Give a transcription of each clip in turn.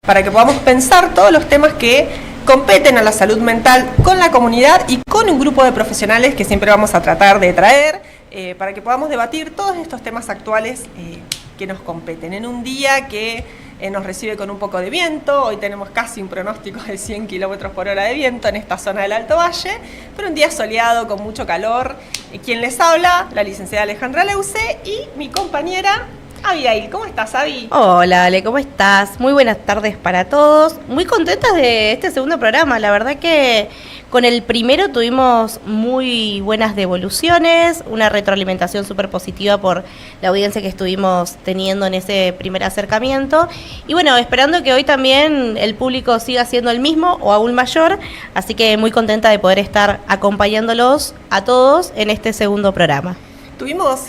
para que podamos pensar todos los temas que competen a la salud mental con la comunidad y con un grupo de profesionales que siempre vamos a tratar de traer para que podamos debatir todos estos temas actuales que nos competen. En un día que nos recibe con un poco de viento, hoy tenemos casi un pronóstico de 100 kilómetros por hora de viento en esta zona del Alto Valle, pero un día soleado con mucho calor. Quien les habla, la licenciada Alejandra Leuce y mi compañera Abigail. ¿Cómo estás, Abi? Hola, Ale, ¿cómo estás? Muy buenas tardes para todos. Muy contentas de este segundo programa. La verdad que con el primero tuvimos muy buenas devoluciones, una retroalimentación súper positiva por la audiencia que estuvimos teniendo en ese primer acercamiento. Y bueno, esperando que hoy también el público siga siendo el mismo o aún mayor. Así que muy contenta de poder estar acompañándolos a todos en este segundo programa. Tuvimos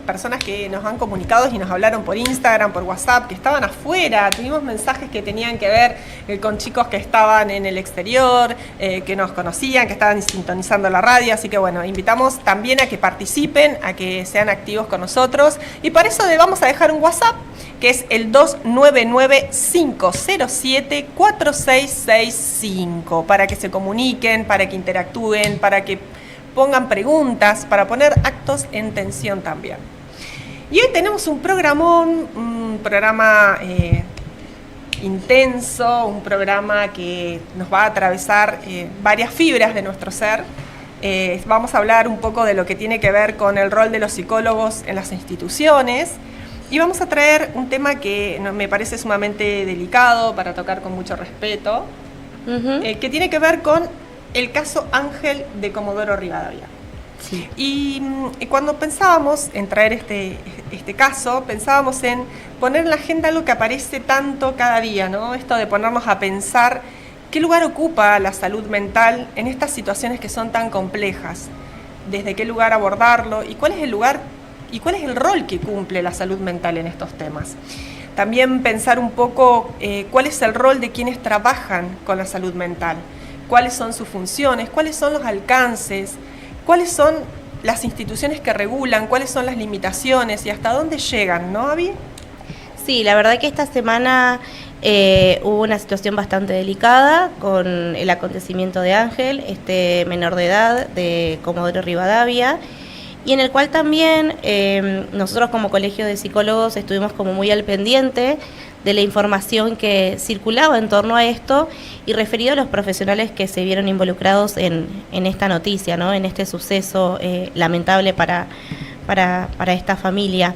personas que nos han comunicado y nos hablaron por Instagram, por WhatsApp, que estaban afuera. Tuvimos mensajes que tenían que ver con chicos que estaban en el exterior, que nos conocían, que estaban sintonizando la radio. Así que bueno, invitamos también a que participen, a que sean activos con nosotros. Y para eso le vamos a dejar un WhatsApp, que es el 299-507-4665, para que se comuniquen, para que interactúen, para que pongan preguntas, para poner actos en tensión también. Y hoy tenemos un programón, un programa intenso, un programa que nos va a atravesar varias fibras de nuestro ser. Vamos a hablar un poco de lo que tiene que ver con el rol de los psicólogos en las instituciones y vamos a traer un tema que me parece sumamente delicado para tocar con mucho respeto, que tiene que ver con el caso Ángel de Comodoro Rivadavia. Sí. Y cuando pensábamos en traer este caso, pensábamos en poner en la agenda algo que aparece tanto cada día, ¿no? Esto de ponernos a pensar qué lugar ocupa la salud mental en estas situaciones que son tan complejas, desde qué lugar abordarlo y cuál es el lugar y cuál es el rol que cumple la salud mental en estos temas. También pensar un poco cuál es el rol de quienes trabajan con la salud mental, cuáles son sus funciones, cuáles son los alcances, cuáles son las instituciones que regulan, cuáles son las limitaciones y hasta dónde llegan, ¿no, Abby? Sí, la verdad que esta semana hubo una situación bastante delicada con el acontecimiento de Ángel, este menor de edad de Comodoro Rivadavia, y en el cual también nosotros como Colegio de Psicólogos estuvimos como muy al pendiente de la información que circulaba en torno a esto y referido a los profesionales que se vieron involucrados en esta noticia, ¿no? En este suceso lamentable para esta familia.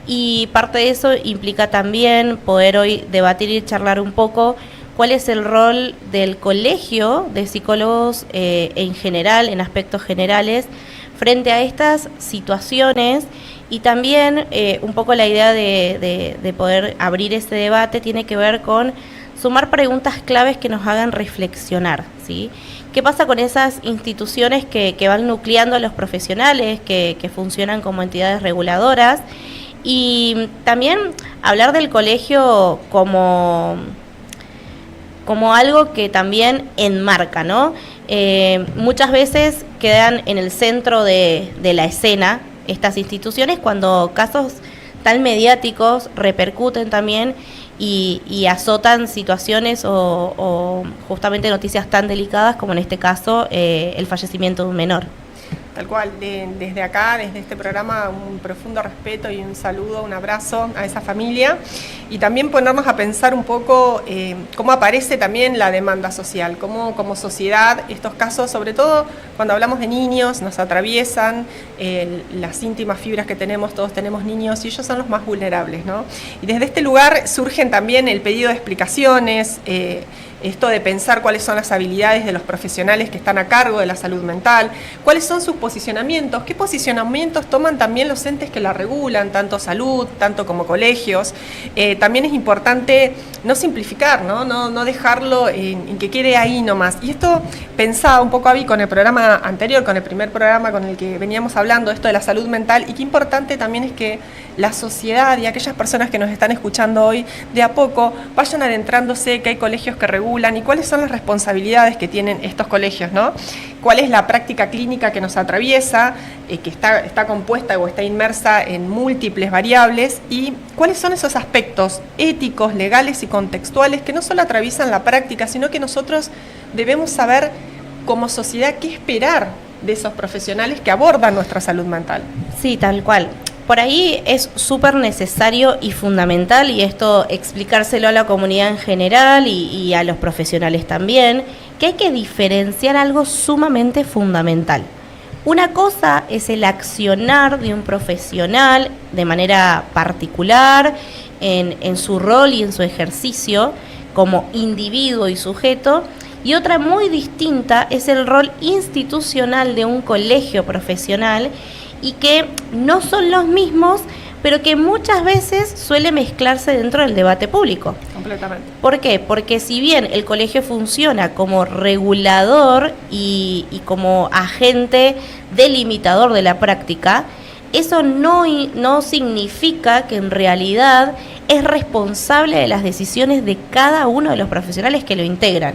Y parte de eso implica también poder hoy debatir y charlar un poco cuál es el rol del Colegio de Psicólogos en general, en aspectos generales, frente a estas situaciones. Y también un poco la idea de poder abrir ese debate tiene que ver con sumar preguntas claves que nos hagan reflexionar, ¿sí? ¿Qué pasa con esas instituciones que van nucleando a los profesionales, que funcionan como entidades reguladoras? Y también hablar del colegio como algo que también enmarca, ¿no? Muchas veces quedan en el centro de la escena estas instituciones cuando casos tan mediáticos repercuten también y azotan situaciones o justamente noticias tan delicadas como en este caso el fallecimiento de un menor. Tal cual, desde acá, desde este programa, un profundo respeto y un saludo, un abrazo a esa familia y también ponernos a pensar un poco cómo aparece también la demanda social, cómo como sociedad estos casos, sobre todo cuando hablamos de niños, nos atraviesan las íntimas fibras que tenemos, todos tenemos niños y ellos son los más vulnerables, ¿no? Y desde este lugar surgen también el pedido de explicaciones, esto de pensar cuáles son las habilidades de los profesionales que están a cargo de la salud mental, cuáles son sus posicionamientos, qué posicionamientos toman también los entes que la regulan, tanto salud, tanto como colegios. También es importante no simplificar, no dejarlo en que quede ahí nomás. Y esto pensaba un poco, Abby, con el programa anterior, con el primer programa con el que veníamos hablando, esto de la salud mental, y qué importante también es que la sociedad y aquellas personas que nos están escuchando hoy, de a poco, vayan adentrándose, que hay colegios que regulan, regulan y cuáles son las responsabilidades que tienen estos colegios, ¿no? ¿Cuál es la práctica clínica que nos atraviesa, que está compuesta o está inmersa en múltiples variables? ¿Y cuáles son esos aspectos éticos, legales y contextuales que no solo atraviesan la práctica, sino que nosotros debemos saber como sociedad qué esperar de esos profesionales que abordan nuestra salud mental? Sí, tal cual. Por ahí es súper necesario y fundamental, y esto explicárselo a la comunidad en general y a los profesionales también, que hay que diferenciar algo sumamente fundamental. Una cosa es el accionar de un profesional de manera particular, en su rol y en su ejercicio como individuo y sujeto, y otra muy distinta es el rol institucional de un colegio profesional, y que no son los mismos, pero que muchas veces suele mezclarse dentro del debate público. Completamente. ¿Por qué? Porque si bien el colegio funciona como regulador y como agente delimitador de la práctica, eso no significa que en realidad es responsable de las decisiones de cada uno de los profesionales que lo integran.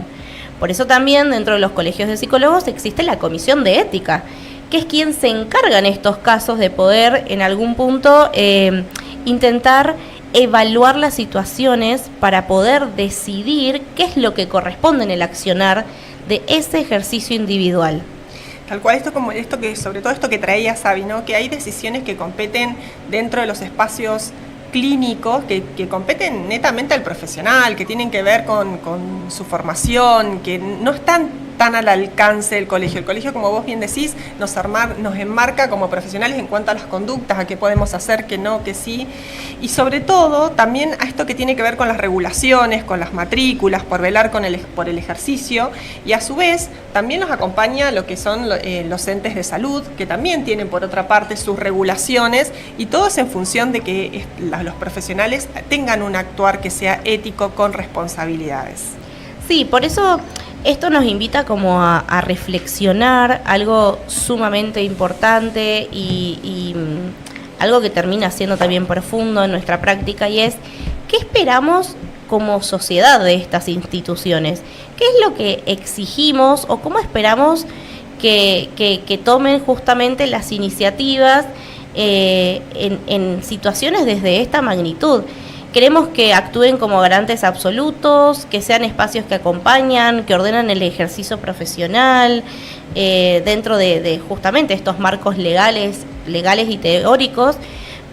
Por eso también dentro de los colegios de psicólogos existe la comisión de ética, que es quien se encarga en estos casos de poder en algún punto intentar evaluar las situaciones para poder decidir qué es lo que corresponde en el accionar de ese ejercicio individual. Tal cual, sobre todo esto que traía Sabi, ¿no? Que hay decisiones que competen dentro de los espacios clínicos, que competen netamente al profesional, que tienen que ver con su formación, que no están tan al alcance del colegio. El colegio, como vos bien decís, nos enmarca como profesionales en cuanto a las conductas, a qué podemos hacer, que no, que sí, y sobre todo también a esto que tiene que ver con las regulaciones, con las matrículas, por velar por el ejercicio, y a su vez también nos acompaña lo que son los entes de salud, que también tienen por otra parte sus regulaciones, y todo es en función de que los profesionales tengan un actuar que sea ético con responsabilidades. Sí, por eso esto nos invita como a reflexionar algo sumamente importante y algo que termina siendo también profundo en nuestra práctica, y es ¿qué esperamos como sociedad de estas instituciones? ¿Qué es lo que exigimos o cómo esperamos que tomen justamente las iniciativas en situaciones desde esta magnitud? Queremos que actúen como garantes absolutos, que sean espacios que acompañan, que ordenan el ejercicio profesional dentro de justamente estos marcos legales y teóricos,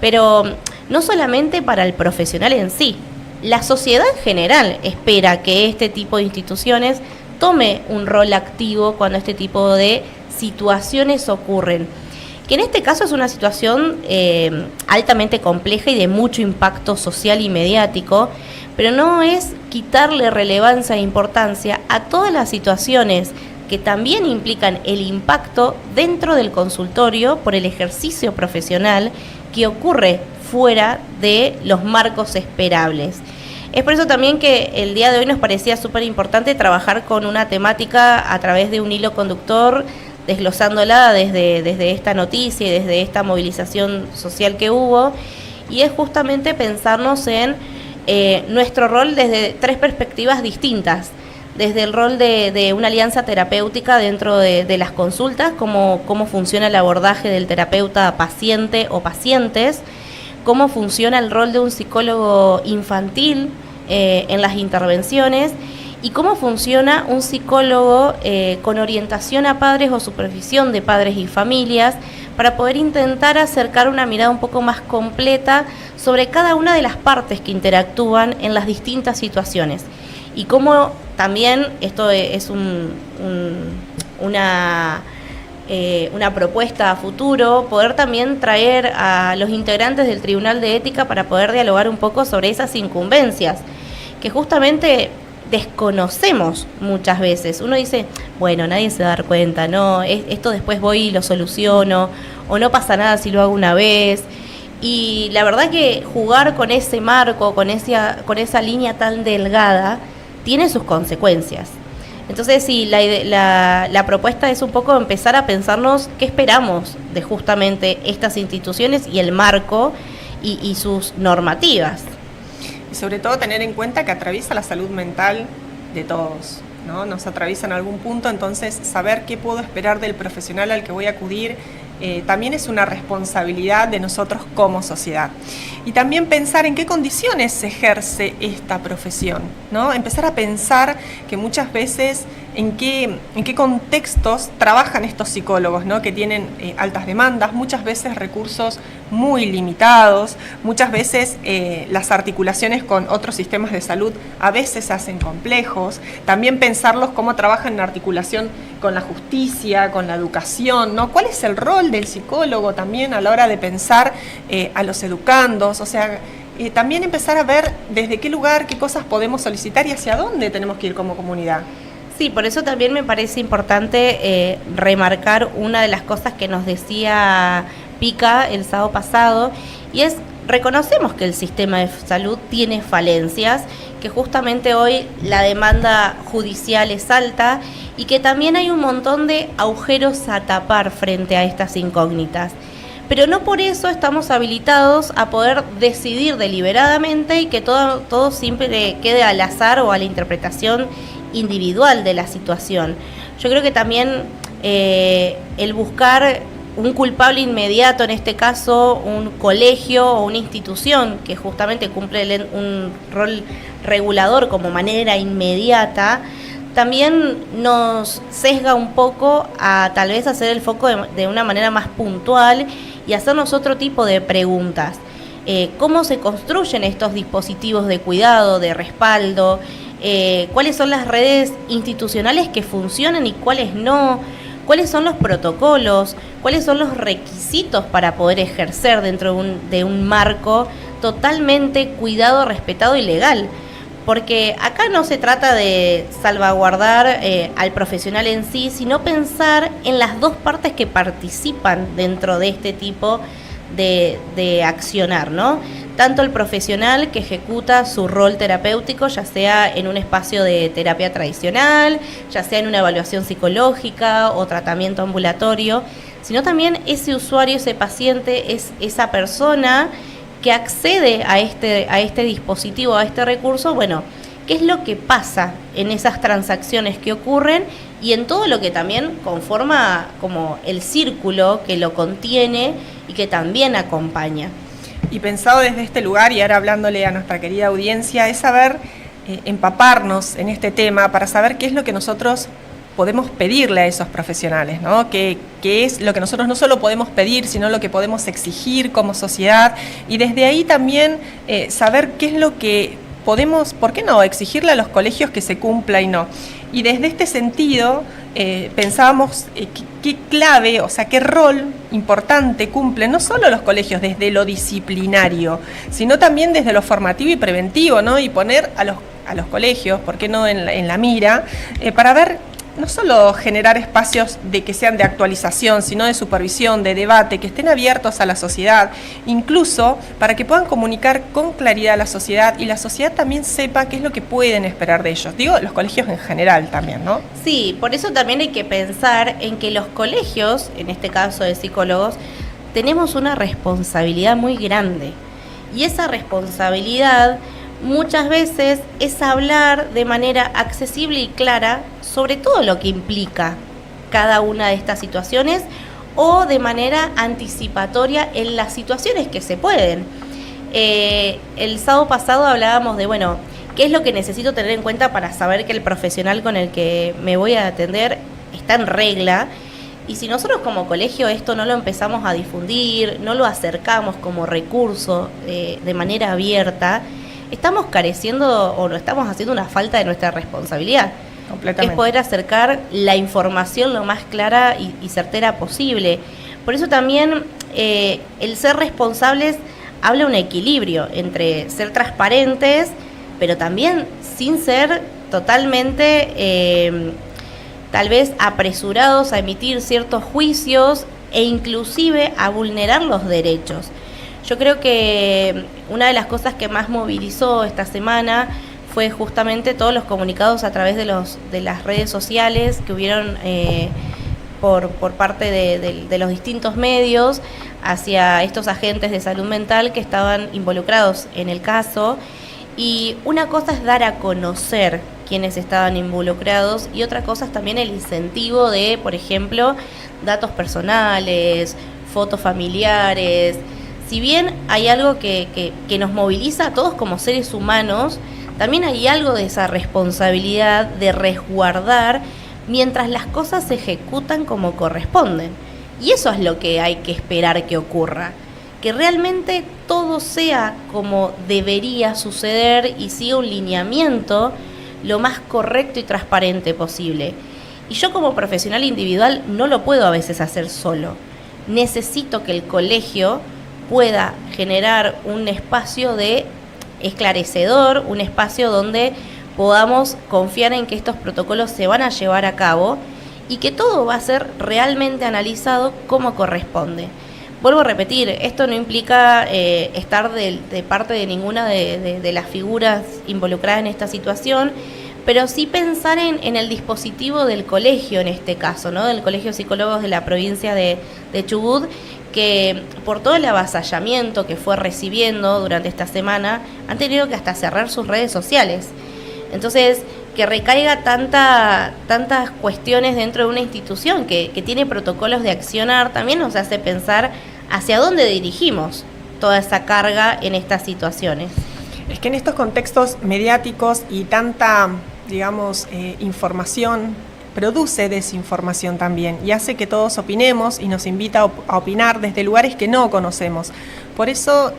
pero no solamente para el profesional en sí. La sociedad en general espera que este tipo de instituciones tome un rol activo cuando este tipo de situaciones ocurren, que en este caso es una situación altamente compleja y de mucho impacto social y mediático, pero no es quitarle relevancia e importancia a todas las situaciones que también implican el impacto dentro del consultorio por el ejercicio profesional que ocurre fuera de los marcos esperables. Es por eso también que el día de hoy nos parecía súper importante trabajar con una temática a través de un hilo conductor, desglosándola desde esta noticia y desde esta movilización social que hubo, y es justamente pensarnos en nuestro rol desde tres perspectivas distintas, desde el rol de una alianza terapéutica dentro de las consultas, cómo funciona el abordaje del terapeuta paciente o pacientes, cómo funciona el rol de un psicólogo infantil en las intervenciones, y cómo funciona un psicólogo con orientación a padres o supervisión de padres y familias, para poder intentar acercar una mirada un poco más completa sobre cada una de las partes que interactúan en las distintas situaciones. Y cómo también, esto es una propuesta a futuro, poder también traer a los integrantes del Tribunal de Ética para poder dialogar un poco sobre esas incumbencias, que justamente desconocemos muchas veces. Uno dice, bueno, nadie se va a dar cuenta, no, esto después voy y lo soluciono, o no pasa nada si lo hago una vez. Y la verdad que jugar con ese marco, con esa línea tan delgada, tiene sus consecuencias. Entonces sí, la propuesta es un poco empezar a pensarnos qué esperamos de justamente estas instituciones y el marco y sus normativas. Y sobre todo tener en cuenta que atraviesa la salud mental de todos, ¿no? Nos atraviesan algún punto, entonces saber qué puedo esperar del profesional al que voy a acudir también es una responsabilidad de nosotros como sociedad. Y también pensar en qué condiciones se ejerce esta profesión, ¿no? Empezar a pensar que muchas veces en qué contextos trabajan estos psicólogos, ¿no? Que tienen altas demandas, muchas veces recursos muy limitados, muchas veces las articulaciones con otros sistemas de salud a veces se hacen complejos. También pensarlos cómo trabajan en articulación con la justicia, con la educación, ¿no? ¿Cuál es el rol del psicólogo también a la hora de pensar a los educandos? O sea, también empezar a ver desde qué lugar, qué cosas podemos solicitar y hacia dónde tenemos que ir como comunidad. Sí, por eso también me parece importante remarcar una de las cosas que nos decía Pica el sábado pasado, y es: reconocemos que el sistema de salud tiene falencias, que justamente hoy la demanda judicial es alta y que también hay un montón de agujeros a tapar frente a estas incógnitas. Pero no por eso estamos habilitados a poder decidir deliberadamente y que todo siempre quede al azar o a la interpretación individual de la situación. Yo creo que también el buscar un culpable inmediato, en este caso un colegio o una institución que justamente cumple un rol regulador como manera inmediata, también nos sesga un poco a tal vez hacer el foco de una manera más puntual y hacernos otro tipo de preguntas. ¿Cómo se construyen estos dispositivos de cuidado, de respaldo? ¿Cuáles son las redes institucionales que funcionan y cuáles no? ¿Cuáles son los protocolos? ¿Cuáles son los requisitos para poder ejercer dentro de un marco totalmente cuidado, respetado y legal? Porque acá no se trata de salvaguardar al profesional en sí, sino pensar en las dos partes que participan dentro de este tipo de accionar, ¿no? Tanto el profesional que ejecuta su rol terapéutico, ya sea en un espacio de terapia tradicional, ya sea en una evaluación psicológica o tratamiento ambulatorio, sino también ese usuario, ese paciente, es esa persona que accede a este dispositivo, a este recurso. Bueno, ¿qué es lo que pasa en esas transacciones que ocurren y en todo lo que también conforma como el círculo que lo contiene y que también acompaña? Y pensado desde este lugar, y ahora hablándole a nuestra querida audiencia, es saber empaparnos en este tema para saber qué es lo que nosotros podemos pedirle a esos profesionales, ¿no? Qué es lo que nosotros no solo podemos pedir, sino lo que podemos exigir como sociedad, y desde ahí también saber qué es lo que podemos, ¿por qué no?, exigirle a los colegios que se cumpla y no. Y desde este sentido pensábamos qué clave, o sea, qué rol importante cumplen no solo los colegios desde lo disciplinario, sino también desde lo formativo y preventivo, ¿no? Y poner a los colegios, ¿por qué no?, en la mira, para ver, no solo generar espacios de que sean de actualización, sino de supervisión, de debate, que estén abiertos a la sociedad, incluso para que puedan comunicar con claridad a la sociedad y la sociedad también sepa qué es lo que pueden esperar de ellos. Digo, los colegios en general también, ¿no? Sí, por eso también hay que pensar en que los colegios, en este caso de psicólogos, tenemos una responsabilidad muy grande. Y esa responsabilidad muchas veces es hablar de manera accesible y clara sobre todo lo que implica cada una de estas situaciones o de manera anticipatoria en las situaciones que se pueden. El sábado pasado hablábamos de, bueno, ¿qué es lo que necesito tener en cuenta para saber que el profesional con el que me voy a atender está en regla? Y si nosotros como colegio esto no lo empezamos a difundir, no lo acercamos como recurso de manera abierta, estamos careciendo o lo estamos haciendo una falta de nuestra responsabilidad. Completamente. Es poder acercar la información lo más clara y certera posible. Por eso también el ser responsables habla un equilibrio entre ser transparentes, pero también sin ser totalmente tal vez apresurados a emitir ciertos juicios e inclusive a vulnerar los derechos. Yo creo que una de las cosas que más movilizó esta semana fue justamente todos los comunicados a través de las redes sociales que hubieron por parte de los distintos medios hacia estos agentes de salud mental que estaban involucrados en el caso. Y una cosa es dar a conocer quienes estaban involucrados, y otra cosa es también el incentivo de, por ejemplo, datos personales, fotos familiares. Si bien hay algo que nos moviliza a todos como seres humanos, también hay algo de esa responsabilidad de resguardar mientras las cosas se ejecutan como corresponden. Y eso es lo que hay que esperar que ocurra, que realmente todo sea como debería suceder y siga un lineamiento lo más correcto y transparente posible. Y yo como profesional individual no lo puedo a veces hacer solo. Necesito que el colegio pueda generar un espacio de esclarecedor, un espacio donde podamos confiar en que estos protocolos se van a llevar a cabo y que todo va a ser realmente analizado como corresponde. Vuelvo a repetir, esto no implica estar de parte de ninguna de las figuras involucradas en esta situación, pero sí pensar en el dispositivo del colegio en este caso, ¿no? Del Colegio de Psicólogos de la provincia de Chubut, que por todo el avasallamiento que fue recibiendo durante esta semana, han tenido que hasta cerrar sus redes sociales. Entonces, que recaiga tantas cuestiones dentro de una institución que tiene protocolos de accionar, también nos hace pensar hacia dónde dirigimos toda esa carga en estas situaciones. Es que en estos contextos mediáticos y tanta, digamos, información, produce desinformación también y hace que todos opinemos y nos invita a opinar desde lugares que no conocemos. Por eso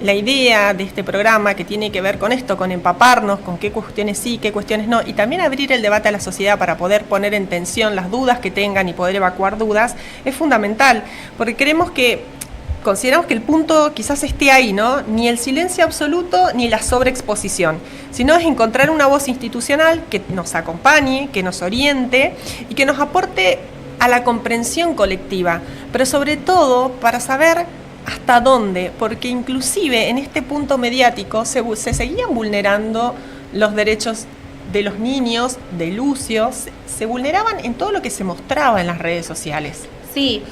la idea de este programa, que tiene que ver con esto, con empaparnos, con qué cuestiones sí, qué cuestiones no, y también abrir el debate a la sociedad para poder poner en tensión las dudas que tengan y poder evacuar dudas, es fundamental, porque consideramos que el punto quizás esté ahí, ¿no? Ni el silencio absoluto ni la sobreexposición, sino es encontrar una voz institucional que nos acompañe, que nos oriente y que nos aporte a la comprensión colectiva, pero sobre todo para saber hasta dónde, porque inclusive en este punto mediático se seguían vulnerando los derechos de los niños, de Lucio, se vulneraban en todo lo que se mostraba en las redes sociales. Sí,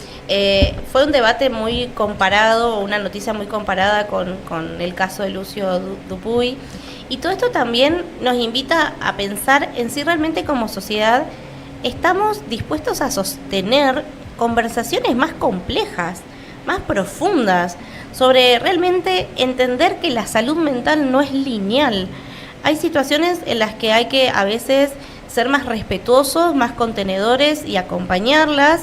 fue un debate muy comparado, una noticia muy comparada con el caso de Lucio Dupuy, y todo esto también nos invita a pensar en si realmente como sociedad estamos dispuestos a sostener conversaciones más complejas, más profundas, sobre realmente entender que la salud mental no es lineal. Hay situaciones en las que hay que a veces ser más respetuosos, más contenedores y acompañarlas,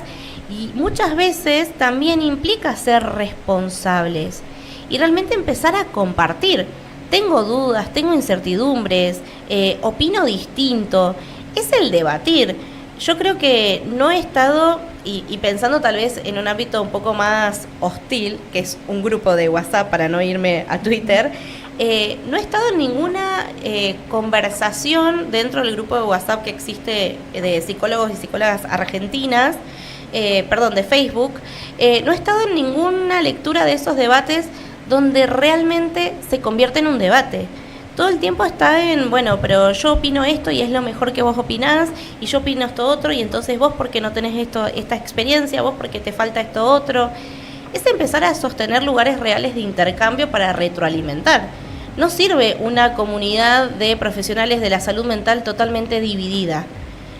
y muchas veces también implica ser responsables y realmente empezar a compartir. Tengo dudas, tengo incertidumbres, opino distinto. Es el debatir. Yo creo que no he estado, y pensando tal vez en un ámbito un poco más hostil, que es un grupo de WhatsApp para no irme a Twitter, no he estado en ninguna conversación dentro del grupo de WhatsApp que existe de psicólogos y psicólogas argentinas, de Facebook, no he estado en ninguna lectura de esos debates donde realmente se convierte en un debate. Todo el tiempo está en, bueno, pero yo opino esto y es lo mejor que vos opinás, y yo opino esto otro, y entonces vos porque no tenés esta experiencia, vos porque te falta esto otro. Es empezar a sostener lugares reales de intercambio para retroalimentar. No sirve una comunidad de profesionales de la salud mental totalmente dividida.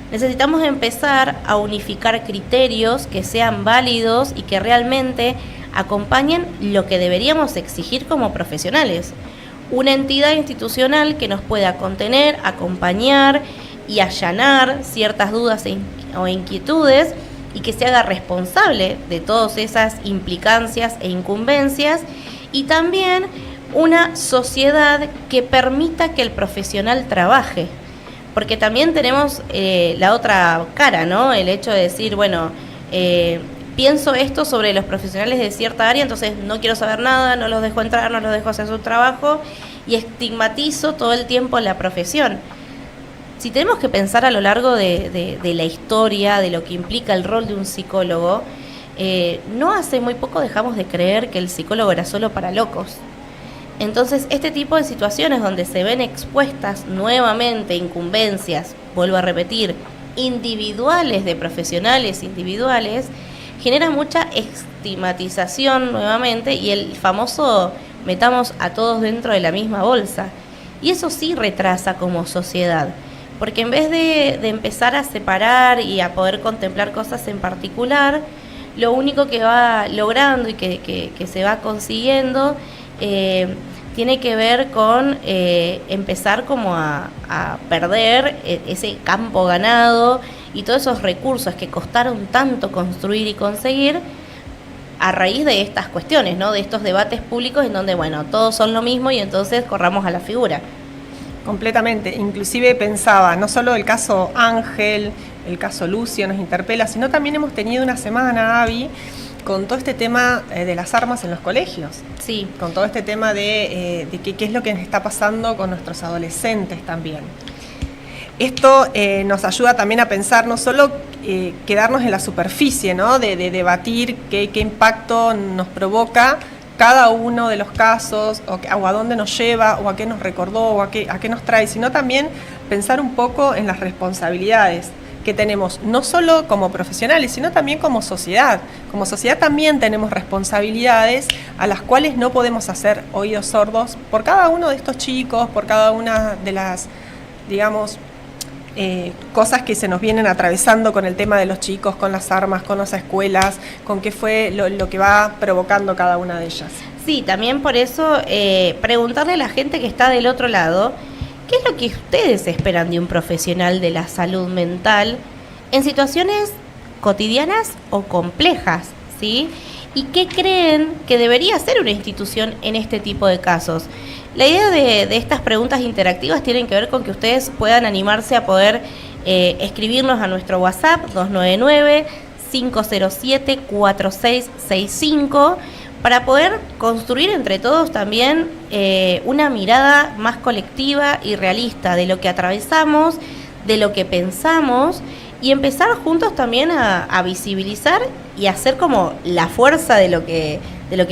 Necesitamos empezar a unificar criterios que sean válidos y que realmente acompañen lo que deberíamos exigir como profesionales. Una entidad institucional que nos pueda contener, acompañar y allanar ciertas dudas o inquietudes, y que se haga responsable de todas esas implicancias e incumbencias, y también una sociedad que permita que el profesional trabaje. Porque también tenemos la otra cara, ¿no? El hecho de decir, bueno, pienso esto sobre los profesionales de cierta área, entonces no quiero saber nada, no los dejo entrar, no los dejo hacer su trabajo, y estigmatizo todo el tiempo la profesión. Si tenemos que pensar a lo largo de la historia, de lo que implica el rol de un psicólogo, no hace muy poco dejamos de creer que el psicólogo era solo para locos. Entonces, este tipo de situaciones donde se ven expuestas nuevamente incumbencias, vuelvo a repetir, individuales de profesionales individuales, genera mucha estigmatización nuevamente, y el famoso metamos a todos dentro de la misma bolsa. Y eso sí retrasa como sociedad. porque en vez de empezar a separar y a poder contemplar cosas en particular, lo único que va logrando y que se va consiguiendo tiene que ver con empezar como a perder ese campo ganado y todos esos recursos que costaron tanto construir y conseguir a raíz de estas cuestiones, ¿no? De estos debates públicos en donde, bueno, todos son lo mismo y entonces corramos a la figura. Completamente. Inclusive pensaba, no solo el caso Ángel, el caso Lucio nos interpela, sino también hemos tenido una semana, Avi, con todo este tema de las armas en los colegios. Sí. Con todo este tema de qué es lo que nos está pasando con nuestros adolescentes también. Esto nos ayuda también a pensar, no solo quedarnos en la superficie, ¿no? De debatir qué impacto nos provoca cada uno de los casos, o a dónde nos lleva, o a qué nos recordó, o a qué nos trae, sino también pensar un poco en las responsabilidades que tenemos, no solo como profesionales, sino también como sociedad. Como sociedad también tenemos responsabilidades a las cuales no podemos hacer oídos sordos por cada uno de estos chicos, por cada una de las, digamos, cosas que se nos vienen atravesando con el tema de los chicos, con las armas, con las escuelas, con qué fue lo que va provocando cada una de ellas. Sí, también por eso preguntarle a la gente que está del otro lado, ¿qué es lo que ustedes esperan de un profesional de la salud mental en situaciones cotidianas o complejas, ¿sí? ¿Y qué creen que debería ser una institución en este tipo de casos? La idea de estas preguntas interactivas tienen que ver con que ustedes puedan animarse a poder escribirnos a nuestro WhatsApp 299-507-4665 para poder construir entre todos también una mirada más colectiva y realista de lo que atravesamos, de lo que pensamos y empezar juntos también a visibilizar y hacer como la fuerza de lo que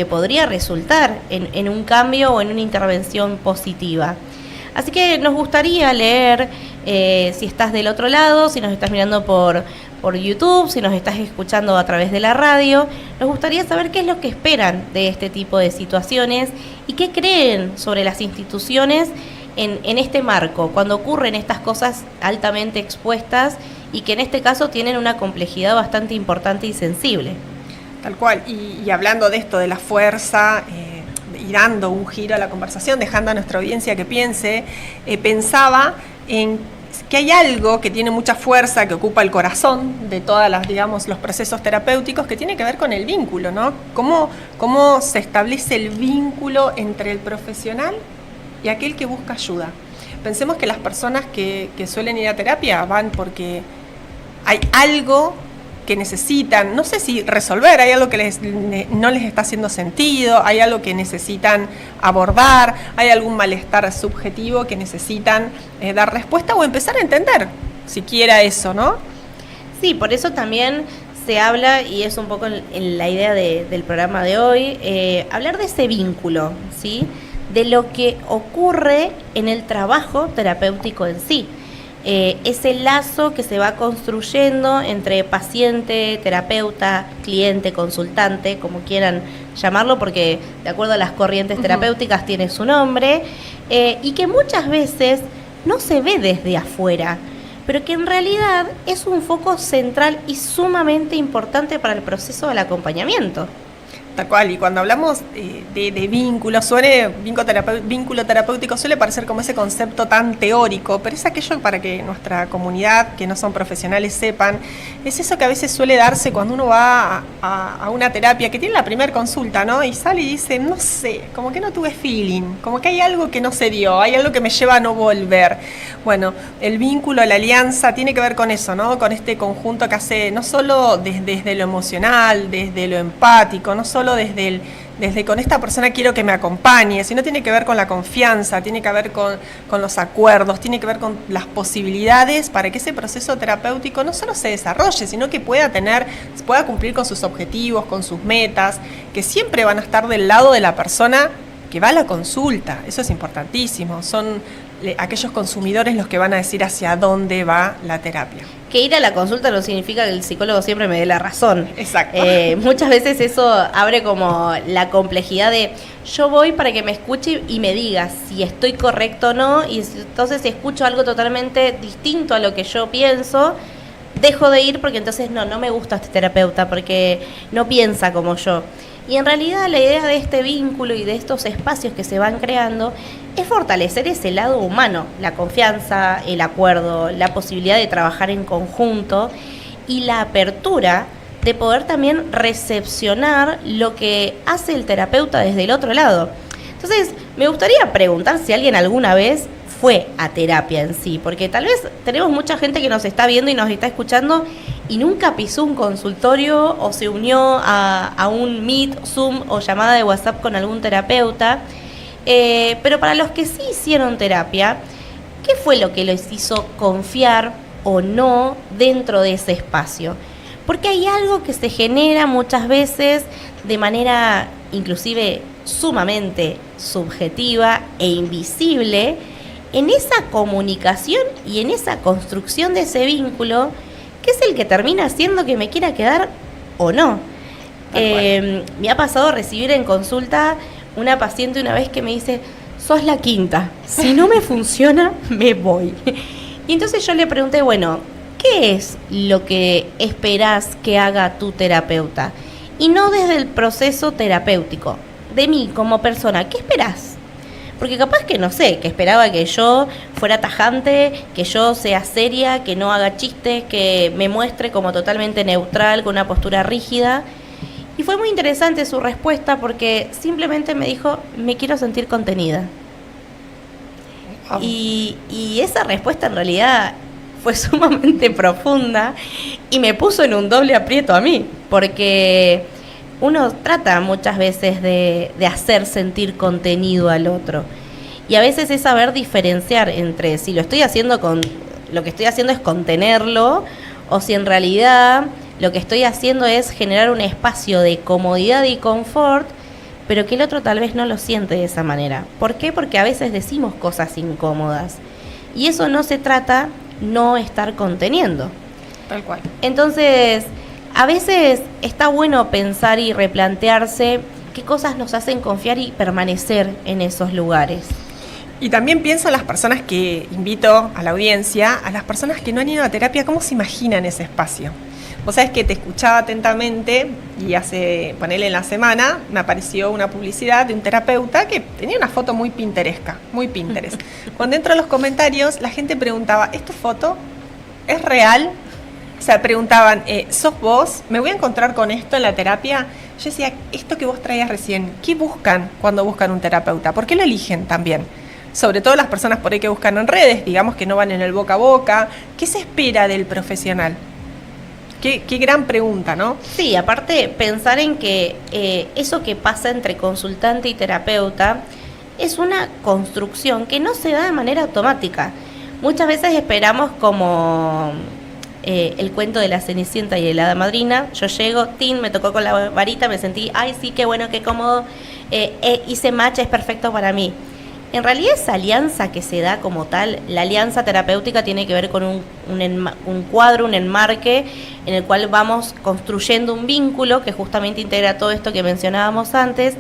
podría resultar en un cambio o en una intervención positiva. Así que nos gustaría leer, si estás del otro lado, si nos estás mirando por YouTube, si nos estás escuchando a través de la radio, nos gustaría saber qué es lo que esperan de este tipo de situaciones y qué creen sobre las instituciones en este marco, cuando ocurren estas cosas altamente expuestas y que en este caso tienen una complejidad bastante importante y sensible. Tal cual, y hablando de esto, de la fuerza, y dando un giro a la conversación, dejando a nuestra audiencia que piense, pensaba en que hay algo que tiene mucha fuerza, que ocupa el corazón de todas las, digamos, los procesos terapéuticos, que tiene que ver con el vínculo, ¿no? ¿Cómo se establece el vínculo entre el profesional y aquel que busca ayuda? Pensemos que las personas que suelen ir a terapia van porque hay algo que necesitan, no sé si resolver, hay algo que no les está haciendo sentido, hay algo que necesitan abordar, hay algún malestar subjetivo que necesitan dar respuesta o empezar a entender siquiera eso, ¿no? Sí, por eso también se habla, y es un poco en la idea del programa de hoy, hablar de ese vínculo, ¿sí? De lo que ocurre en el trabajo terapéutico en sí. Ese lazo que se va construyendo entre paciente, terapeuta, cliente, consultante, como quieran llamarlo, porque de acuerdo a las corrientes terapéuticas tiene su nombre, y que muchas veces no se ve desde afuera, pero que en realidad es un foco central y sumamente importante para el proceso del acompañamiento. Tal cual, y cuando hablamos de vínculo, vínculo terapéutico suele parecer como ese concepto tan teórico, pero es aquello para que nuestra comunidad, que no son profesionales, sepan, es eso que a veces suele darse cuando uno va a una terapia, que tiene la primera consulta, ¿no? Y sale y dice, no sé, como que no tuve feeling, como que hay algo que no se dio, hay algo que me lleva a no volver. Bueno, el vínculo, la alianza, tiene que ver con eso, ¿no? Con este conjunto que hace, no solo desde lo emocional, desde lo empático, no solo desde con esta persona quiero que me acompañe, sino tiene que ver con la confianza, tiene que ver con los acuerdos, tiene que ver con las posibilidades para que ese proceso terapéutico no solo se desarrolle, sino que pueda cumplir con sus objetivos, con sus metas, que siempre van a estar del lado de la persona que va a la consulta. Eso es importantísimo, son aquellos consumidores los que van a decir hacia dónde va la terapia. que ir a la consulta no significa que el psicólogo siempre me dé la razón. Exacto. Muchas veces eso abre como la complejidad de yo voy para que me escuche y me diga si estoy correcto o no, y entonces si escucho algo totalmente distinto a lo que yo pienso, dejo de ir porque entonces no me gusta este terapeuta porque no piensa como yo. Y en realidad la idea de este vínculo y de estos espacios que se van creando es fortalecer ese lado humano, la confianza, el acuerdo, la posibilidad de trabajar en conjunto y la apertura de poder también recepcionar lo que hace el terapeuta desde el otro lado. Entonces, me gustaría preguntar si alguien alguna vez fue a terapia en sí, porque tal vez tenemos mucha gente que nos está viendo y nos está escuchando y nunca pisó un consultorio o se unió a un Meet, Zoom o llamada de WhatsApp con algún terapeuta. Pero para los que sí hicieron terapia, ¿qué fue lo que les hizo confiar o no dentro de ese espacio? Porque hay algo que se genera muchas veces de manera inclusive sumamente subjetiva e invisible en esa comunicación y en esa construcción de ese vínculo, que es el que termina haciendo que me quiera quedar o no. Me ha pasado recibir en consulta una paciente una vez que me dice, sos la quinta, si no me funciona, me voy. Y entonces yo le pregunté, bueno, ¿qué es lo que esperás que haga tu terapeuta? Y no desde el proceso terapéutico, de mí como persona, ¿qué esperás? Porque capaz que, no sé, que esperaba que yo fuera tajante, que yo sea seria, que no haga chistes, que me muestre como totalmente neutral, con una postura rígida. Y fue muy interesante su respuesta porque simplemente me dijo, me quiero sentir contenida. Y esa respuesta en realidad fue sumamente profunda y me puso en un doble aprieto a mí, porque uno trata muchas veces de hacer sentir contenido al otro. Y a veces es saber diferenciar entre si lo estoy haciendo lo que estoy haciendo es contenerlo, o si en realidad lo que estoy haciendo es generar un espacio de comodidad y confort, pero que el otro tal vez no lo siente de esa manera. ¿Por qué? Porque a veces decimos cosas incómodas. Y eso no se trata no estar conteniendo. Tal cual. Entonces, a veces está bueno pensar y replantearse qué cosas nos hacen confiar y permanecer en esos lugares. Y también pienso en las personas que invito a la audiencia, a las personas que no han ido a terapia, ¿cómo se imaginan ese espacio? Vos sabés que te escuchaba atentamente y ponele en la semana, me apareció una publicidad de un terapeuta que tenía una foto muy pintoresca, muy Pinterest. Cuando entro a los comentarios, la gente preguntaba, ¿es tu foto? ¿Es real? O sea, preguntaban, ¿sos vos? ¿Me voy a encontrar con esto en la terapia? Yo decía, esto que vos traías recién, ¿qué buscan cuando buscan un terapeuta? ¿Por qué lo eligen también? Sobre todo las personas por ahí que buscan en redes, digamos que no van en el boca a boca. ¿Qué se espera del profesional? Qué gran pregunta, ¿no? Sí, aparte pensar en que eso que pasa entre consultante y terapeuta es una construcción que no se da de manera automática. Muchas veces esperamos como el cuento de la Cenicienta y de la Hada Madrina. Yo llego, me tocó con la varita, me sentí, ay sí, qué bueno, qué cómodo, hice match, es perfecto para mí. En realidad esa alianza que se da como tal, la alianza terapéutica tiene que ver con un cuadro, un enmarque en el cual vamos construyendo un vínculo que justamente integra todo esto que mencionábamos antes.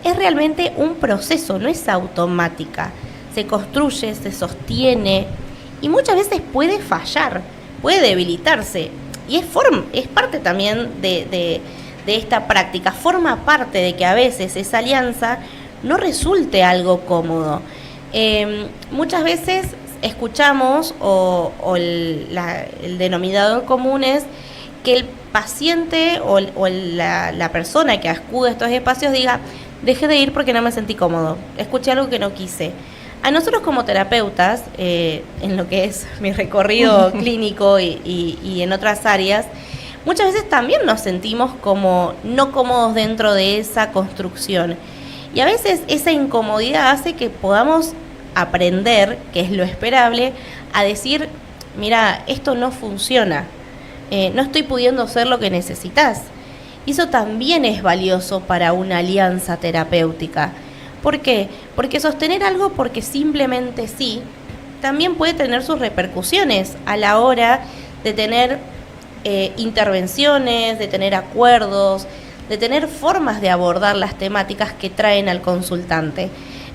Es realmente un proceso, no es automática. Se construye, se sostiene y muchas veces puede fallar, puede debilitarse. Y es parte también de esta práctica, forma parte de que a veces esa alianza no resulte algo cómodo. Muchas veces escuchamos o el denominador común es que el paciente o la persona que acude a estos espacios diga, dejé de ir porque no me sentí cómodo, escuché algo que no quise. A nosotros como terapeutas, en lo que es mi recorrido clínico y en otras áreas, muchas veces también nos sentimos como no cómodos dentro de esa construcción. Y a veces esa incomodidad hace que podamos aprender, que es lo esperable, a decir, mira, esto no funciona, no estoy pudiendo hacer lo que necesitas. Y eso también es valioso para una alianza terapéutica. ¿Por qué? Porque sostener algo porque simplemente sí, también puede tener sus repercusiones a la hora de tener intervenciones, de tener acuerdos, de tener formas de abordar las temáticas que traen al consultante.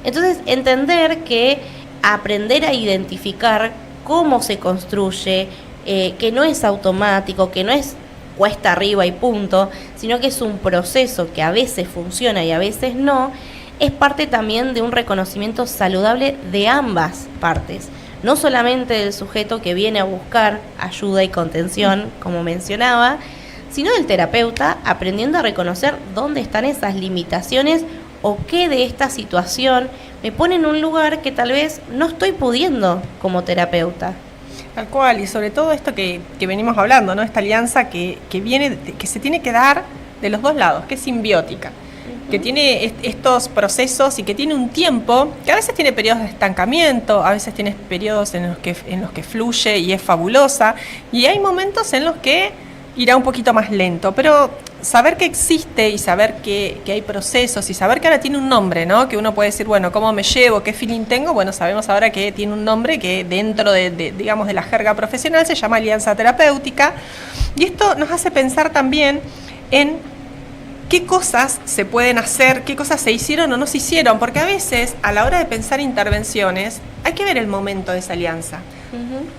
Entonces, entender que aprender a identificar cómo se construye, que no es automático, que no es cuesta arriba y punto, sino que es un proceso que a veces funciona y a veces no, es parte también de un reconocimiento saludable de ambas partes. No solamente del sujeto que viene a buscar ayuda y contención, como mencionaba, sino del terapeuta aprendiendo a reconocer dónde están esas limitaciones o qué de esta situación me pone en un lugar que tal vez no estoy pudiendo como terapeuta. Tal cual, y sobre todo esto que venimos hablando, ¿no? Esta alianza que viene, que se tiene que dar de los dos lados, que es simbiótica, que tiene estos procesos y que tiene un tiempo, que a veces tiene periodos de estancamiento, a veces tiene periodos en los que fluye y es fabulosa, y hay momentos en los que irá un poquito más lento, pero saber que existe y saber que hay procesos y saber que ahora tiene un nombre, ¿no? Que uno puede decir, bueno, ¿cómo me llevo? ¿Qué feeling tengo? Bueno, sabemos ahora que tiene un nombre que dentro digamos, de la jerga profesional se llama alianza terapéutica, y esto nos hace pensar también en qué cosas se pueden hacer, qué cosas se hicieron o no se hicieron, porque a veces a la hora de pensar intervenciones hay que ver el momento de esa alianza.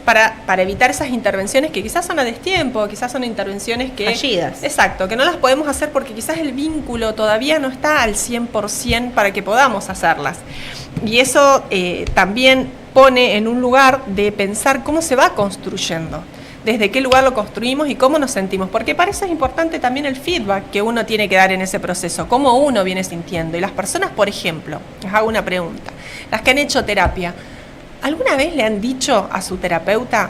Para evitar esas intervenciones que quizás son a destiempo, quizás son intervenciones que... fallidas. Exacto, que no las podemos hacer porque quizás el vínculo todavía no está al 100% para que podamos hacerlas. Y eso también pone en un lugar de pensar cómo se va construyendo, desde qué lugar lo construimos y cómo nos sentimos, porque para eso es importante también el feedback que uno tiene que dar en ese proceso, cómo uno viene sintiendo. Y las personas, por ejemplo, les hago una pregunta, las que han hecho terapia, ¿alguna vez le han dicho a su terapeuta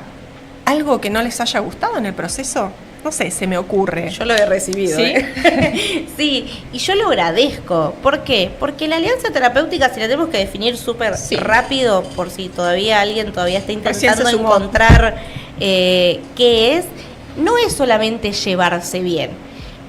algo que no les haya gustado en el proceso? No sé, se me ocurre. Yo lo he recibido. ¿Sí? Sí, y yo lo agradezco. ¿Por qué? Porque la alianza terapéutica, si la tenemos que definir súper rápido, por si todavía alguien está intentando encontrar qué es, no es solamente llevarse bien.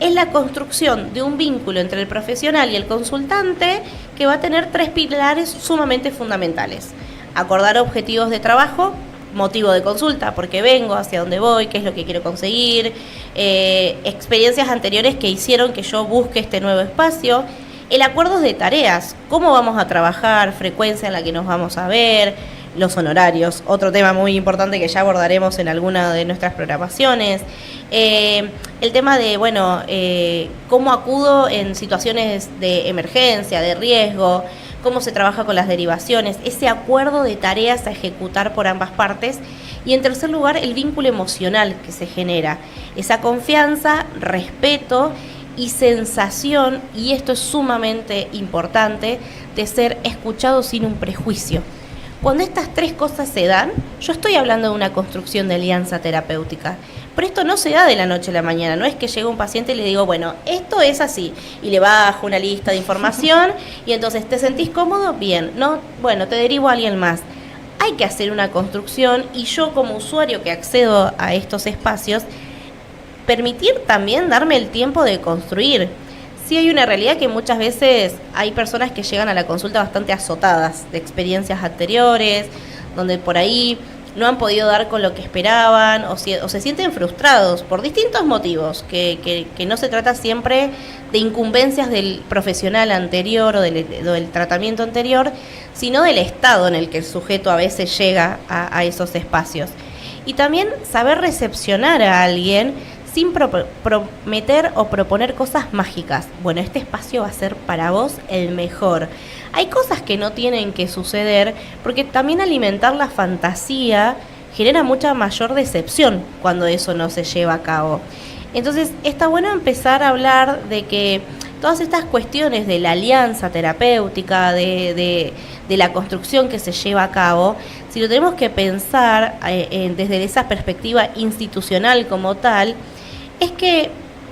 Es la construcción de un vínculo entre el profesional y el consultante que va a tener 3 pilares sumamente fundamentales. Acordar objetivos de trabajo, motivo de consulta, porque vengo, hacia dónde voy, qué es lo que quiero conseguir, experiencias anteriores que hicieron que yo busque este nuevo espacio, el acuerdo de tareas, cómo vamos a trabajar, frecuencia en la que nos vamos a ver, los honorarios, otro tema muy importante que ya abordaremos en alguna de nuestras programaciones, el tema de, cómo acudo en situaciones de emergencia, de riesgo, cómo se trabaja con las derivaciones, ese acuerdo de tareas a ejecutar por ambas partes. Y en tercer lugar, el vínculo emocional que se genera, esa confianza, respeto y sensación, y esto es sumamente importante, de ser escuchado sin un prejuicio. Cuando estas 3 cosas se dan, yo estoy hablando de una construcción de alianza terapéutica. Pero esto no se da de la noche a la mañana, no es que llega un paciente y le digo, bueno, esto es así, y le bajo una lista de información, y entonces, ¿te sentís cómodo? Bien, no, bueno, te derivo a alguien más. Hay que hacer una construcción, y yo como usuario que accedo a estos espacios, permitir también darme el tiempo de construir. Sí hay una realidad que muchas veces hay personas que llegan a la consulta bastante azotadas de experiencias anteriores, donde por ahí no han podido dar con lo que esperaban o se sienten frustrados por distintos motivos, que no se trata siempre de incumbencias del profesional anterior o del tratamiento anterior, sino del estado en el que el sujeto a veces llega a esos espacios. Y también saber recepcionar a alguien sin prometer o proponer cosas mágicas. Bueno, este espacio va a ser para vos el mejor. Hay cosas que no tienen que suceder porque también alimentar la fantasía genera mucha mayor decepción cuando eso no se lleva a cabo. Entonces, está bueno empezar a hablar de que todas estas cuestiones de la alianza terapéutica, de la construcción que se lleva a cabo, si lo tenemos que pensar desde esa perspectiva institucional como tal, es que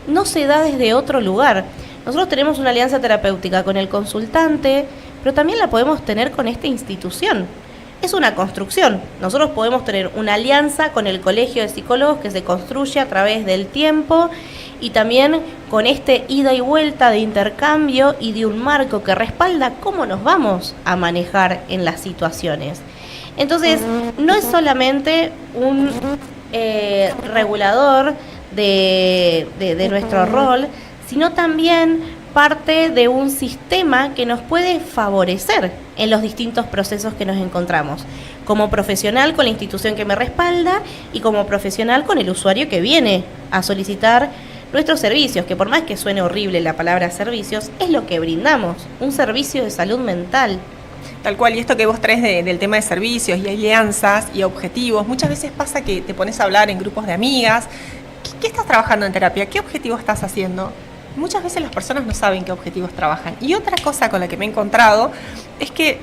no se da desde otro lugar. Nosotros tenemos una alianza terapéutica con el consultante, pero también la podemos tener con esta institución. Es una construcción. Nosotros podemos tener una alianza con el Colegio de Psicólogos que se construye a través del tiempo y también con este ida y vuelta de intercambio y de un marco que respalda cómo nos vamos a manejar en las situaciones. Entonces, no es solamente regulador de nuestro rol, sino también parte de un sistema que nos puede favorecer en los distintos procesos que nos encontramos, como profesional con la institución que me respalda y como profesional con el usuario que viene a solicitar nuestros servicios, que por más que suene horrible la palabra servicios, es lo que brindamos, un servicio de salud mental. Tal cual, y esto que vos traes del tema de servicios y alianzas y objetivos, muchas veces pasa que te pones a hablar en grupos de amigas. ¿Qué estás trabajando en terapia? ¿Qué objetivo estás haciendo? Muchas veces las personas no saben qué objetivos trabajan. Y otra cosa con la que me he encontrado es que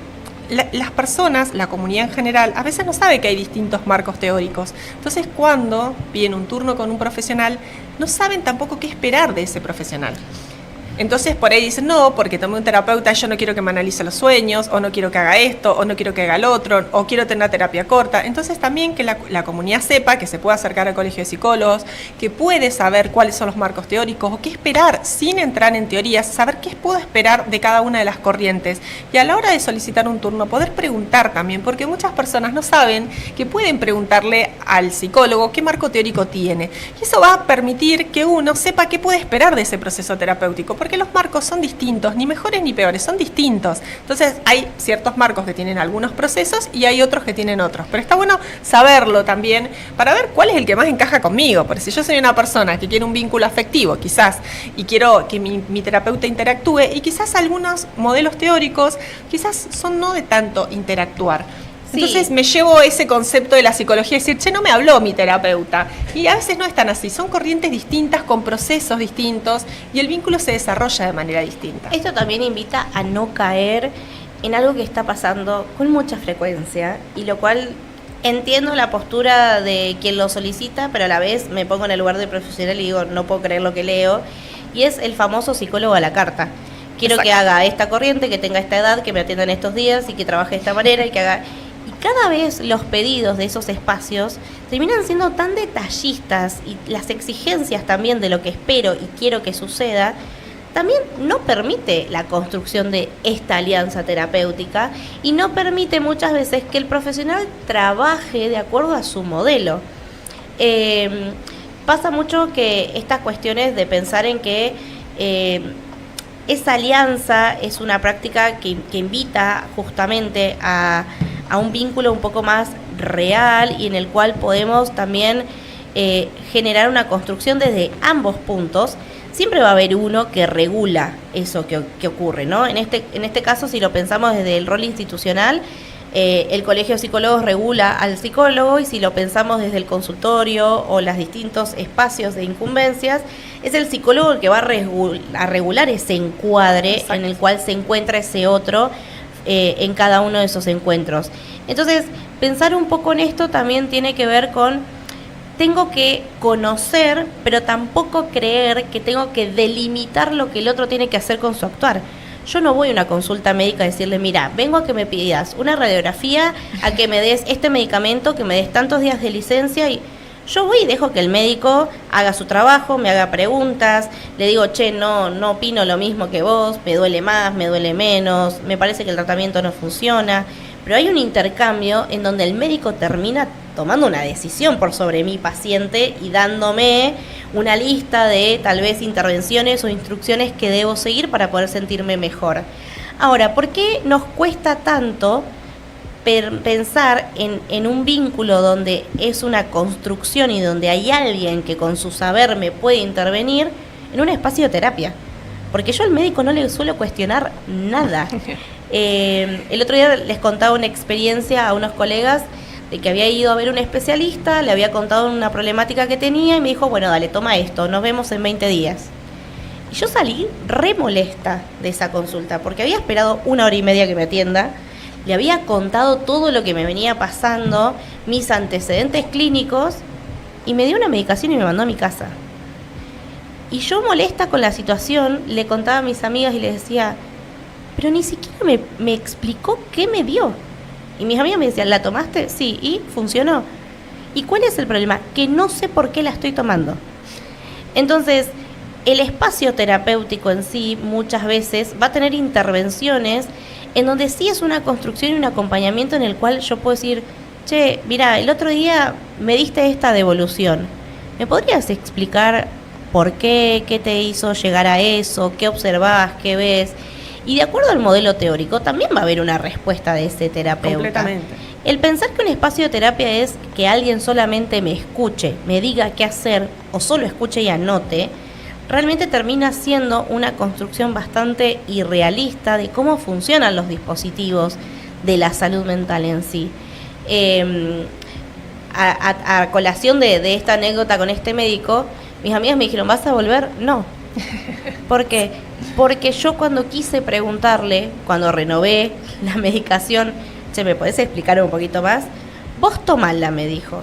las personas, la comunidad en general, a veces no sabe que hay distintos marcos teóricos. Entonces, cuando piden un turno con un profesional, no saben tampoco qué esperar de ese profesional. Entonces por ahí dicen, no, porque tomé un terapeuta, yo no quiero que me analice los sueños, o no quiero que haga esto, o no quiero que haga el otro, o quiero tener una terapia corta. Entonces también que la comunidad sepa que se puede acercar al colegio de psicólogos, que puede saber cuáles son los marcos teóricos, o qué esperar sin entrar en teorías, saber qué puedo esperar de cada una de las corrientes. Y a la hora de solicitar un turno, poder preguntar también, porque muchas personas no saben que pueden preguntarle al psicólogo qué marco teórico tiene. Y eso va a permitir que uno sepa qué puede esperar de ese proceso terapéutico, porque los marcos son distintos, ni mejores ni peores, son distintos. Entonces hay ciertos marcos que tienen algunos procesos y hay otros que tienen otros. Pero está bueno saberlo también para ver cuál es el que más encaja conmigo. Porque si yo soy una persona que quiere un vínculo afectivo, quizás, y quiero que mi terapeuta interactúe, y quizás algunos modelos teóricos quizás son no de tanto interactuar. Entonces me llevo ese concepto de la psicología, decir, che, no me habló mi terapeuta. Y a veces no es tan así, son corrientes distintas, con procesos distintos, y el vínculo se desarrolla de manera distinta. Esto también invita a no caer en algo que está pasando con mucha frecuencia, y lo cual entiendo la postura de quien lo solicita, pero a la vez me pongo en el lugar del profesional y digo, no puedo creer lo que leo, y es el famoso psicólogo a la carta. Quiero que haga esta corriente, que tenga esta edad, que me atienda en estos días, y que trabaje de esta manera, y que haga... Cada vez los pedidos de esos espacios terminan siendo tan detallistas, y las exigencias también de lo que espero y quiero que suceda, también no permite la construcción de esta alianza terapéutica y no permite muchas veces que el profesional trabaje de acuerdo a su modelo. Pasa mucho que estas cuestiones de pensar en que esa alianza es una práctica que invita justamente a un vínculo un poco más real y en el cual podemos también generar una construcción desde ambos puntos. Siempre va a haber uno que regula eso que ocurre, ¿no? En este caso, si lo pensamos desde el rol institucional, el Colegio de Psicólogos regula al psicólogo, y si lo pensamos desde el consultorio o los distintos espacios de incumbencias, es el psicólogo el que va a regular ese encuadre. Exacto. En el cual se encuentra ese otro en cada uno de esos encuentros. Entonces, pensar un poco en esto también tiene que ver con, tengo que conocer, pero tampoco creer que tengo que delimitar lo que el otro tiene que hacer con su actuar. Yo no voy a una consulta médica a decirle, mira, vengo a que me pidas una radiografía, a que me des este medicamento, que me des tantos días de licencia, y yo voy y dejo que el médico haga su trabajo, me haga preguntas, le digo, che, no opino lo mismo que vos, me duele más, me duele menos, me parece que el tratamiento no funciona, pero hay un intercambio en donde el médico termina tomando una decisión por sobre mi paciente y dándome una lista de tal vez intervenciones o instrucciones que debo seguir para poder sentirme mejor. Ahora, ¿por qué nos cuesta tanto pensar en un vínculo donde es una construcción y donde hay alguien que con su saber me puede intervenir en un espacio de terapia? Porque yo al médico no le suelo cuestionar nada. El otro día les contaba una experiencia a unos colegas de que había ido a ver un especialista, le había contado una problemática que tenía y me dijo, bueno, dale, toma esto, nos vemos en 20 días. Y yo salí re molesta de esa consulta porque había esperado 1 hora y media que me atienda. Le había contado todo lo que me venía pasando, mis antecedentes clínicos, y me dio una medicación y me mandó a mi casa. Y yo, molesta con la situación, le contaba a mis amigas y les decía, pero ni siquiera me explicó qué me dio. Y mis amigas me decían, ¿la tomaste? Sí, ¿y funcionó? ¿Y cuál es el problema? Que no sé por qué la estoy tomando. Entonces, el espacio terapéutico en sí muchas veces va a tener intervenciones en donde sí es una construcción y un acompañamiento en el cual yo puedo decir, che, mira, el otro día me diste esta devolución. ¿Me podrías explicar por qué, qué te hizo llegar a eso, qué observás, qué ves? Y de acuerdo al modelo teórico, también va a haber una respuesta de ese terapeuta. Completamente. El pensar que un espacio de terapia es que alguien solamente me escuche, me diga qué hacer o solo escuche y anote, realmente termina siendo una construcción bastante irrealista de cómo funcionan los dispositivos de la salud mental en sí. A colación de esta anécdota con este médico, mis amigas me dijeron, ¿vas a volver? No. ¿Por qué? Porque yo cuando quise preguntarle, cuando renové la medicación, che, ¿me podés explicar un poquito más? Vos tomala, me dijo.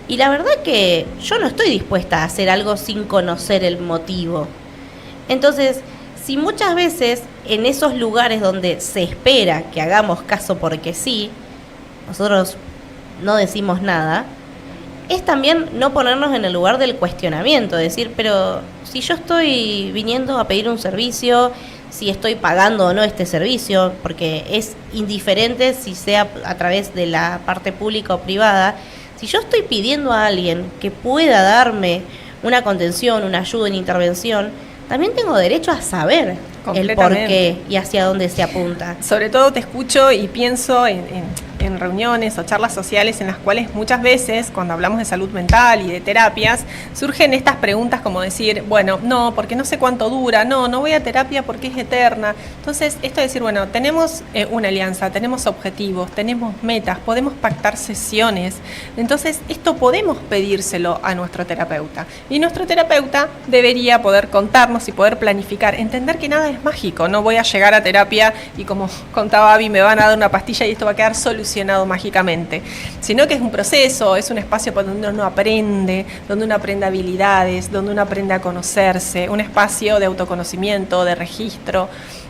Y la verdad que yo no estoy dispuesta a hacer algo sin conocer el motivo. Entonces, si muchas veces en esos lugares donde se espera que hagamos caso porque sí, nosotros no decimos nada, es también no ponernos en el lugar del cuestionamiento, decir, pero si yo estoy viniendo a pedir un servicio, si estoy pagando o no este servicio, porque es indiferente si sea a través de la parte pública o privada, si yo estoy pidiendo a alguien que pueda darme una contención, una ayuda, una intervención, también tengo derecho a saber el por qué y hacia dónde se apunta. Sobre todo te escucho y pienso en reuniones o charlas sociales en las cuales muchas veces, cuando hablamos de salud mental y de terapias, surgen estas preguntas como decir, bueno, no, porque no sé cuánto dura, no voy a terapia porque es eterna. Entonces, esto de decir, bueno, tenemos una alianza, tenemos objetivos, tenemos metas, podemos pactar sesiones. Entonces, esto podemos pedírselo a nuestro terapeuta. Y nuestro terapeuta debería poder contarnos y poder planificar, entender que nada es mágico. No voy a llegar a terapia y, como contaba Abby, me van a dar una pastilla y esto va a quedar solucionado mágicamente, sino que es un proceso, es un espacio por donde uno aprende habilidades, donde uno aprende a conocerse, un espacio de autoconocimiento, de registro,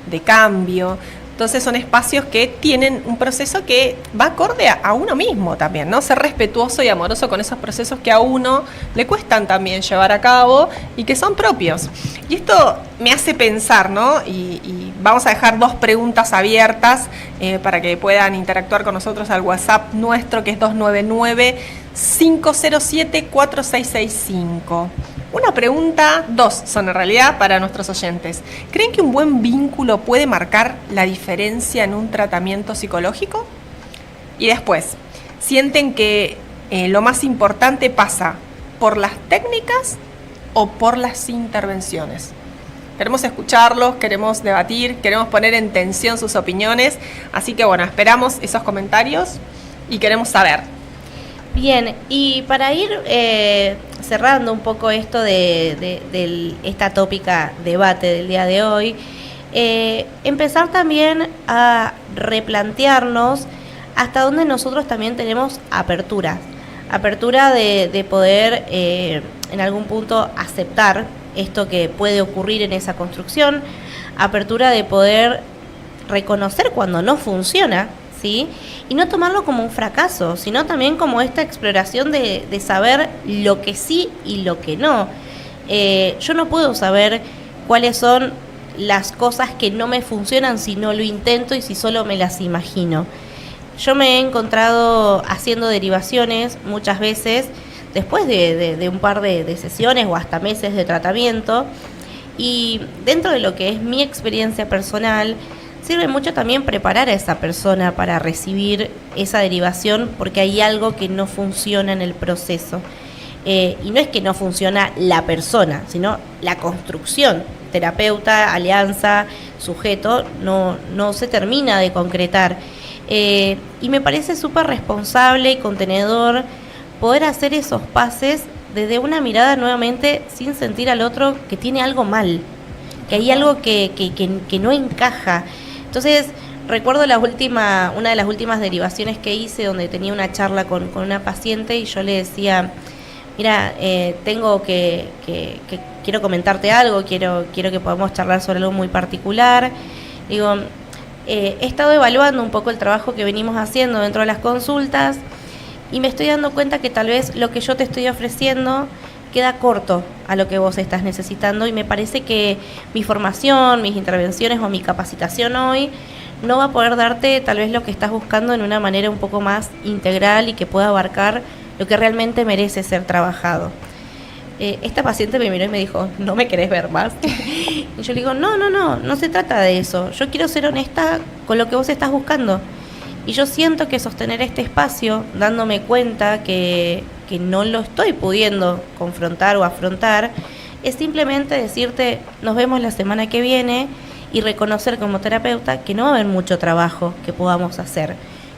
de cambio. Entonces son espacios que tienen un proceso que va acorde a uno mismo también, ¿no? Ser respetuoso y amoroso con esos procesos que a uno le cuestan también llevar a cabo y que son propios. Y esto me hace pensar, ¿no? Y vamos a dejar 2 preguntas abiertas para que puedan interactuar con nosotros al WhatsApp nuestro, que es 299-507-4665. Una pregunta, 2 son en realidad para nuestros oyentes. ¿Creen que un buen vínculo puede marcar la diferencia en un tratamiento psicológico? Y después, ¿sienten que lo más importante pasa por las técnicas o por las intervenciones? Queremos escucharlos, queremos debatir, queremos poner en tensión sus opiniones. Así que bueno, esperamos esos comentarios y queremos saber. Bien, y para ir cerrando un poco esto de esta tópica debate del día de hoy, empezar también a replantearnos hasta dónde nosotros también tenemos apertura de poder en algún punto aceptar esto que puede ocurrir en esa construcción, apertura de poder reconocer cuando no funciona, ¿sí? Y no tomarlo como un fracaso, sino también como esta exploración de saber lo que sí y lo que no. Yo no puedo saber cuáles son las cosas que no me funcionan si no lo intento y si solo me las imagino. Yo me he encontrado haciendo derivaciones muchas veces después de un par de sesiones o hasta meses de tratamiento, y dentro de lo que es mi experiencia personal, sirve mucho también preparar a esa persona para recibir esa derivación, porque hay algo que no funciona en el proceso. Y no es que no funciona la persona, sino la construcción, terapeuta, alianza, sujeto, no se termina de concretar. Y me parece súper responsable y contenedor poder hacer esos pases desde una mirada nuevamente sin sentir al otro que tiene algo mal, que hay algo que no encaja. Entonces, recuerdo una de las últimas derivaciones que hice, donde tenía una charla con una paciente y yo le decía, mira, quiero comentarte algo, quiero que podamos charlar sobre algo muy particular. Digo, he estado evaluando un poco el trabajo que venimos haciendo dentro de las consultas y me estoy dando cuenta que tal vez lo que yo te estoy ofreciendo queda corto a lo que vos estás necesitando, y me parece que mi formación, mis intervenciones o mi capacitación hoy no va a poder darte tal vez lo que estás buscando en una manera un poco más integral y que pueda abarcar lo que realmente merece ser trabajado. Esta paciente me miró y me dijo, ¿no me querés ver más? Y yo le digo, no se trata de eso. Yo quiero ser honesta con lo que vos estás buscando. Y yo siento que sostener este espacio, dándome cuenta que no lo estoy pudiendo confrontar o afrontar, es simplemente decirte, nos vemos la semana que viene, y reconocer como terapeuta que no va a haber mucho trabajo que podamos hacer,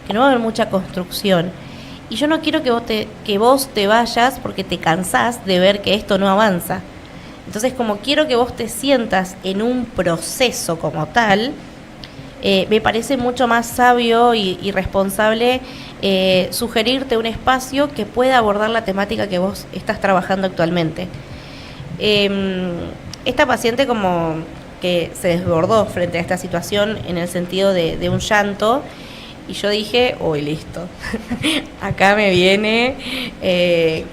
que no va a haber mucha construcción. Y yo no quiero que vos te vayas porque te cansás de ver que esto no avanza. Entonces, como quiero que vos te sientas en un proceso como tal, me parece mucho más sabio y responsable sugerirte un espacio que pueda abordar la temática que vos estás trabajando actualmente. Esta paciente como que se desbordó frente a esta situación en el sentido de un llanto, y yo dije, uy, listo, acá me viene...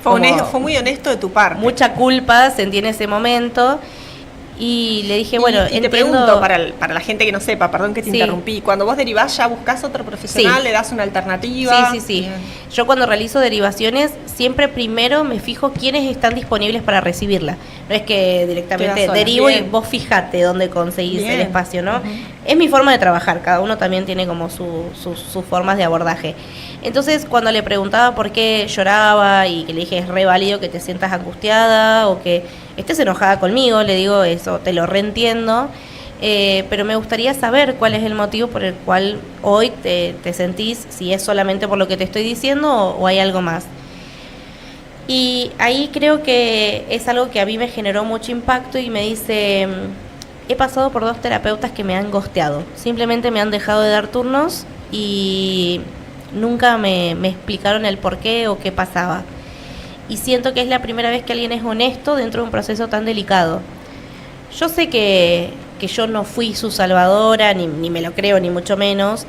Fue muy honesto de tu parte. Mucha culpa sentí en ese momento, y le dije, bueno, y te pregunto, para la gente que no sepa, perdón que te interrumpí, cuando vos derivás ya buscás otro profesional, le das una alternativa. Sí. Bien. Yo cuando realizo derivaciones, siempre primero me fijo quiénes están disponibles para recibirla. No es que directamente derivo y vos fijate dónde conseguís el espacio, ¿no? Es mi forma de trabajar, cada uno también tiene como sus formas de abordaje. Entonces, cuando le preguntaba por qué lloraba y que le dije, es re válido que te sientas angustiada o que estés enojada conmigo, le digo, eso te lo reentiendo, pero me gustaría saber cuál es el motivo por el cual hoy te sentís, si es solamente por lo que te estoy diciendo o hay algo más. Y ahí creo que es algo que a mí me generó mucho impacto y me dice, he pasado por 2 terapeutas que me han ghosteado, simplemente me han dejado de dar turnos y nunca me explicaron el por qué o qué pasaba. Y siento que es la primera vez que alguien es honesto dentro de un proceso tan delicado. Yo sé que yo no fui su salvadora, ni me lo creo, ni mucho menos,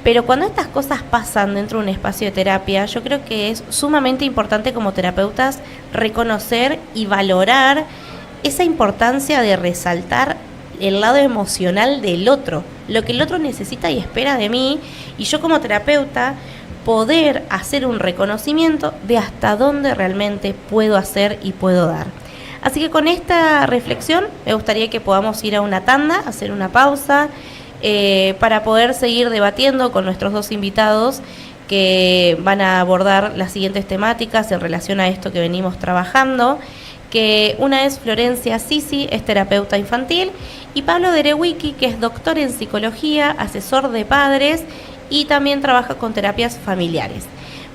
pero cuando estas cosas pasan dentro de un espacio de terapia, yo creo que es sumamente importante como terapeutas reconocer y valorar esa importancia de resaltar el lado emocional del otro, lo que el otro necesita y espera de mí, y yo como terapeuta poder hacer un reconocimiento de hasta dónde realmente puedo hacer y puedo dar. Así que con esta reflexión me gustaría que podamos ir a una tanda, hacer una pausa, para poder seguir debatiendo con nuestros 2 invitados que van a abordar las siguientes temáticas en relación a esto que venimos trabajando, que una es Florencia Sisi, es terapeuta infantil, y Pablo Derewicki, que es doctor en psicología, asesor de padres y también trabaja con terapias familiares.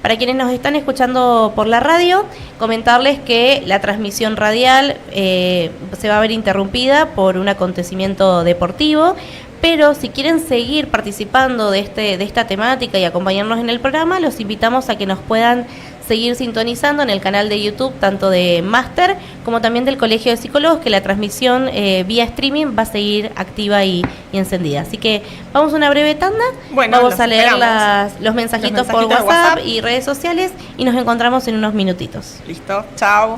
Para quienes nos están escuchando por la radio, comentarles que la transmisión radial se va a ver interrumpida por un acontecimiento deportivo, pero si quieren seguir participando de esta temática y acompañarnos en el programa, los invitamos a que nos puedan seguir sintonizando en el canal de YouTube, tanto de Máster como también del Colegio de Psicólogos, que la transmisión vía streaming va a seguir activa y encendida. Así que vamos a una breve tanda, vamos a leer los mensajitos por WhatsApp y redes sociales y nos encontramos en unos minutitos. Listo, chao.